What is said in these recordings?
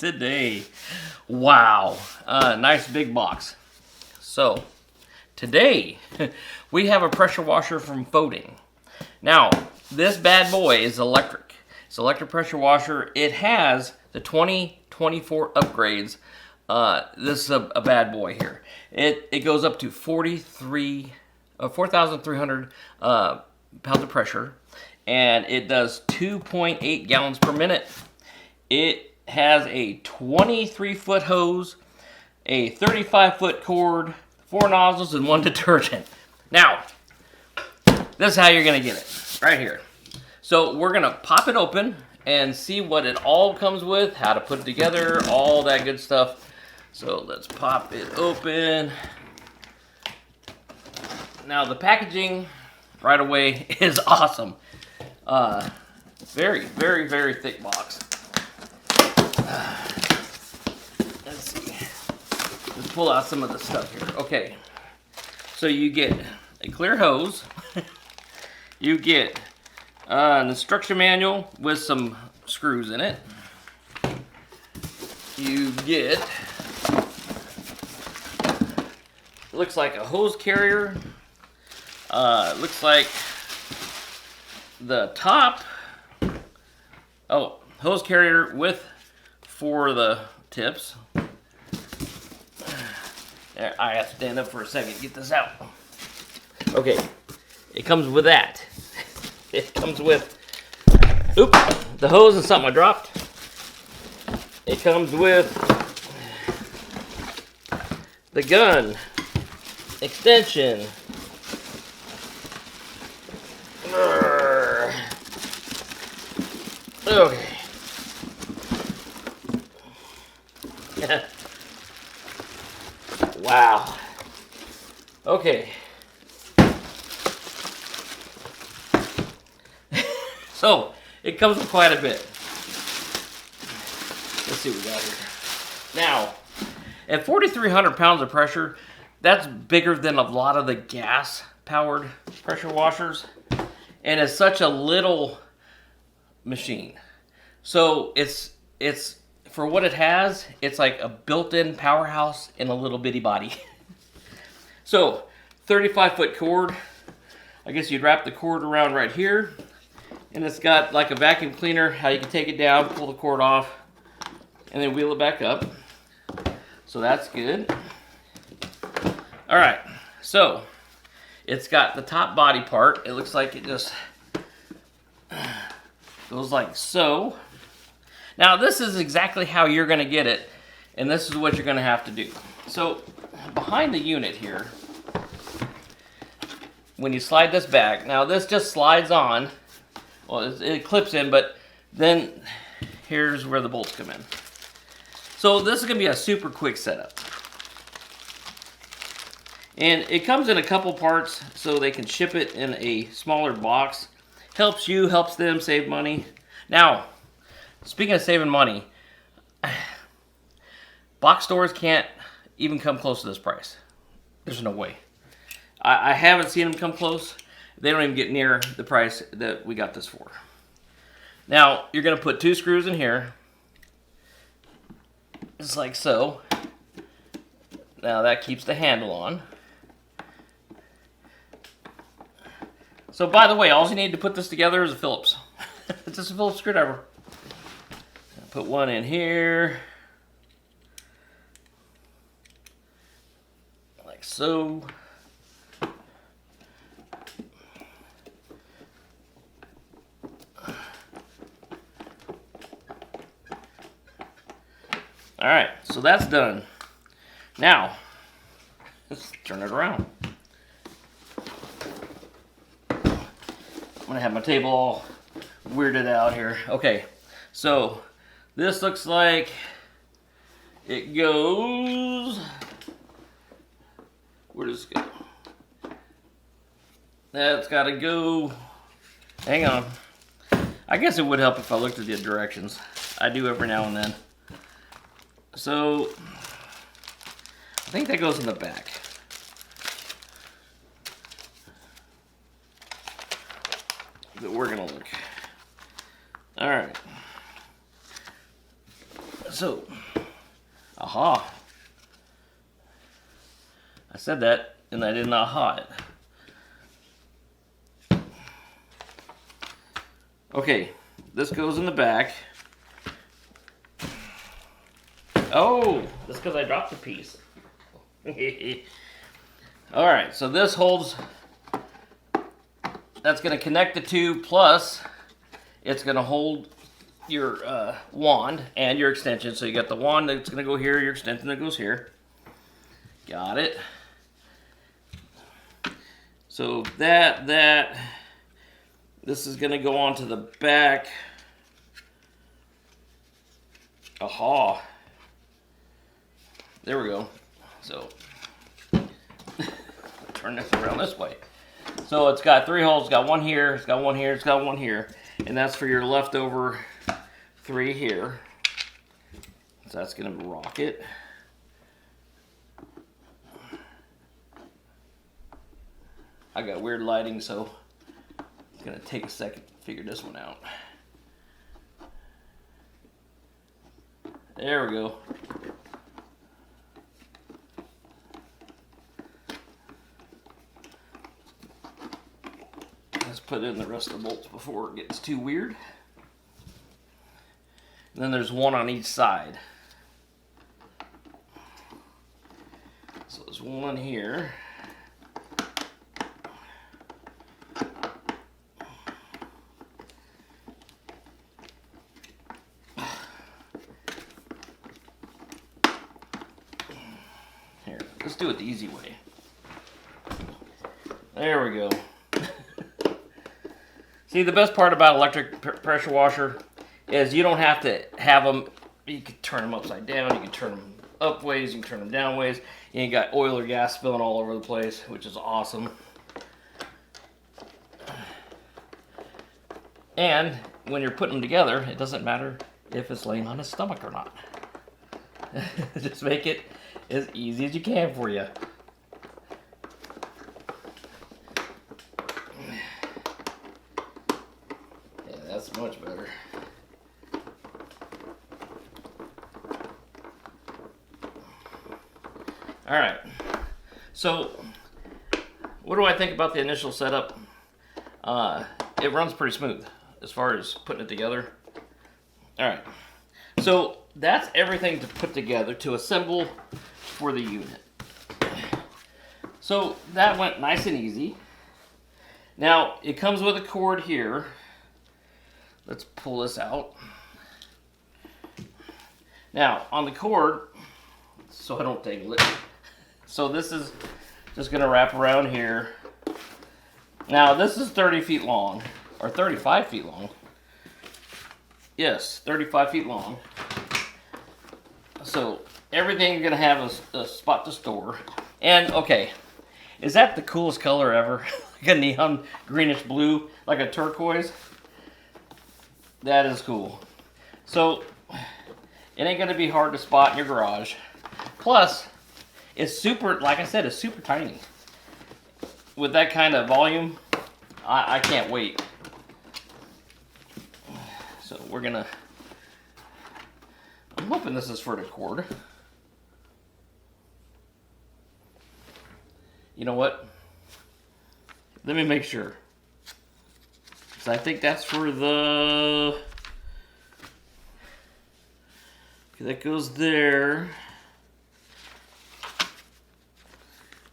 today. Wow, nice big box. So today we have a pressure washer from Foting. Now this bad boy is electric. It's an electric pressure washer. It has the 2024 upgrades. This is a bad boy here. It goes up to 4,300 pounds of pressure, and it does 2.8 gallons per minute. It has a 23-foot hose, a 35-foot cord, 4 nozzles, and 1 detergent. Now, this is how you're going to get it, right here. So we're going to pop it open and see what it all comes with, how to put it together, all that good stuff. So let's pop it open. Now the packaging right away is awesome. Very, very, very thick box. Let's see. Let's pull out some of the stuff here. Okay. So you get a clear hose. You get an instruction manual with some screws in it. You get, it looks like a hose carrier. Looks like the top, hose carrier with for the tips. There, I have to stand up for a second, get this out. Okay, it comes with that. It comes with, oops, the hose is something I dropped. It comes with the gun, extension, okay. Wow. Okay. So, it comes with quite a bit. Let's see what we got here. Now, at 4,300 pounds of pressure, that's bigger than a lot of the gas-powered pressure washers. And it's such a little machine. So, it's for what it has, it's like a built-in powerhouse in a little bitty body. So, 35-foot cord. I guess you'd wrap the cord around right here. And it's got like a vacuum cleaner, how you can take it down, pull the cord off, and then wheel it back up. So that's good. All right, so it's got the top body part. It looks like it just goes like so. Now this is exactly how you're gonna get it, and this is what you're gonna have to do. So behind the unit here, when you slide this back, now this just slides on. Well, it clips in, but then here's where the bolts come in. So this is going to be a super quick setup. And it comes in a couple parts so they can ship it in a smaller box. Helps you, helps them save money. Now, speaking of saving money, box stores can't even come close to this price. There's no way. I haven't seen them come close. They don't even get near the price that we got this for. Now, you're going to put 2 screws in here. Just like so. Now that keeps the handle on. So by the way, all you need to put this together is a Phillips. It's just a Phillips screwdriver. Put one in here. Like so. All right, so that's done. Now, let's turn it around. I'm gonna have my table all weirded out here. Okay, so this looks like it goes, where does it go? That's gotta go, hang on. I guess it would help if I looked at the directions. I do every now and then. So, I think that goes in the back. But we're gonna look. All right. So, Aha. I said that, and I did not aha it. Okay, this goes in the back. Oh, that's because I dropped a piece. Alright, so this holds, that's going to connect the two, plus it's going to hold your wand and your extension. So you got the wand that's going to go here, your extension that goes here. Got it. So this is going to go onto the back. Aha. There we go. So turn this around this way. So it's got 3 holes. It's got one here, it's got one here, it's got one here. And that's for your leftover 3 here. So that's going to rock it. I got weird lighting, so it's going to take a second to figure this one out. There we go. Let's put in the rest of the bolts before it gets too weird. And then there's one on each side. So there's one here. Here, let's do it the easy way. There we go. See, the best part about electric pressure washer is you don't have to have them. You can turn them upside down, you can turn them up ways, you can turn them down ways. You ain't got oil or gas spilling all over the place, which is awesome. And when you're putting them together, it doesn't matter if it's laying on its stomach or not. Just make it as easy as you can for you. Yeah, that's much better. All right, so what do I think about the initial setup? It runs pretty smooth as far as putting it together. All right, so that's everything to put together, to assemble for the unit. So that went nice and easy. Now, it comes with a cord here. Let's pull this out. Now, on the cord, so I don't tangle it. So this is just going to wrap around here. Now, this is 30 feet long, or 35 feet long. Yes, 35 feet long. So everything's going to have a spot to store. And, okay, is that the coolest color ever? Like a neon greenish blue, like a turquoise? That is cool. So it ain't going to be hard to spot in your garage. Plus, it's super, like I said, it's super tiny. With that kind of volume, I can't wait. So we're gonna, I'm hoping this is for the cord. You know what? Let me make sure. So I think that's for the, okay, that goes there.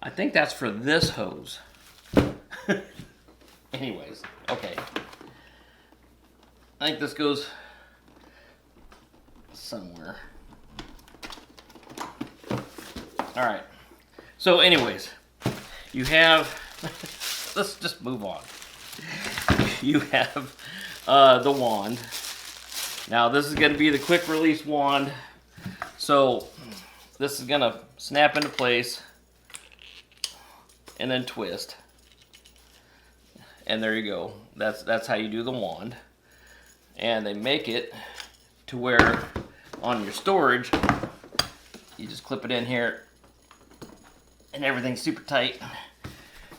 I think that's for this hose. Anyways, okay. I think this goes somewhere. All right. So anyways, you have, let's just move on. You have the wand. Now this is going to be the quick release wand. So this is going to snap into place and then twist. And there you go. That's how you do the wand. And they make it to where on your storage, you just clip it in here and everything's super tight.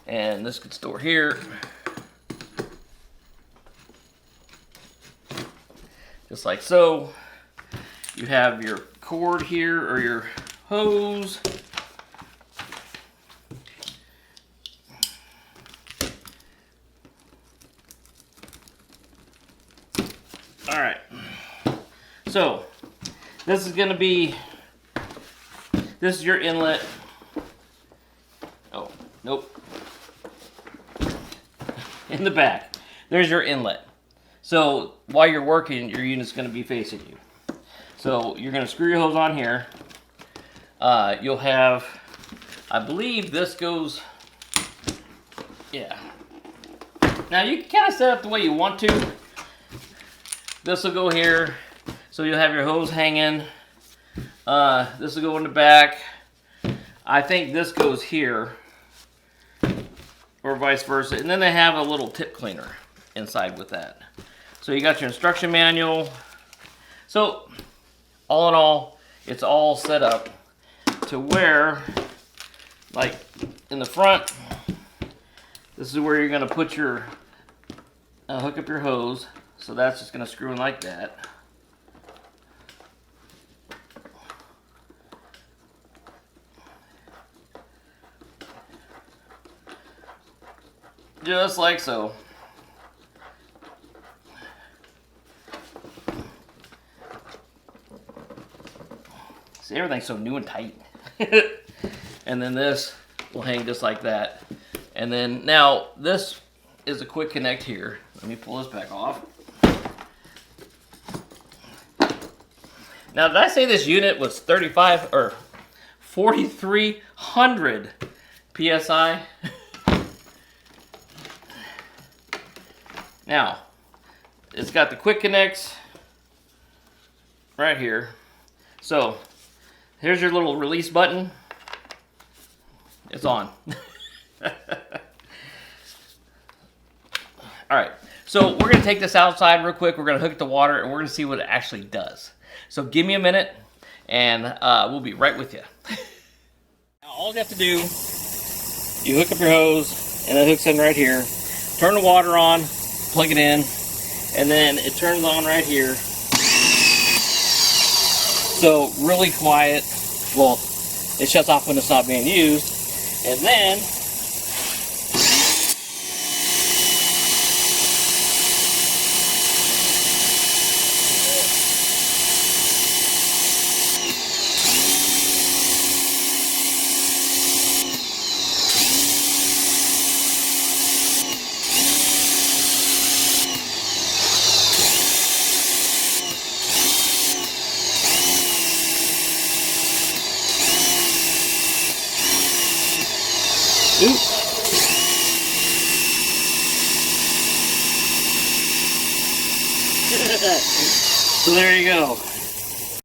And this could store here. Just like so. You have your cord here or your hose. All right, so this is gonna be, this is your inlet. Oh, nope. In the back, there's your inlet. So while you're working, your unit's gonna be facing you. So you're gonna screw your hose on here. You'll have, I believe this goes, yeah. Now you can kind of set up the way you want to. This will go here, so you'll have your hose hanging. This will go in the back. I think this goes here, or vice versa. And then they have a little tip cleaner inside with that. So you got your instruction manual. So all in all, it's all set up to where, like in the front, this is where you're gonna put your, hook up your hose. So that's just gonna screw in like that. Just like so. See, everything's so new and tight. And then this will hang just like that. And then now this is a quick connect here. Let me pull this back off. Now, did I say this unit was 35 or 4,300 PSI? Now, it's got the quick connects right here. So, here's your little release button. It's on. All right, so we're gonna take this outside real quick. We're gonna hook it to water and we're gonna see what it actually does. So give me a minute and we'll be right with you. Now all you have to do, you hook up your hose and it hooks in right here. Turn the water on, plug it in, and then it turns on right here. So really quiet. Well, it shuts off when it's not being used. And then so there you go.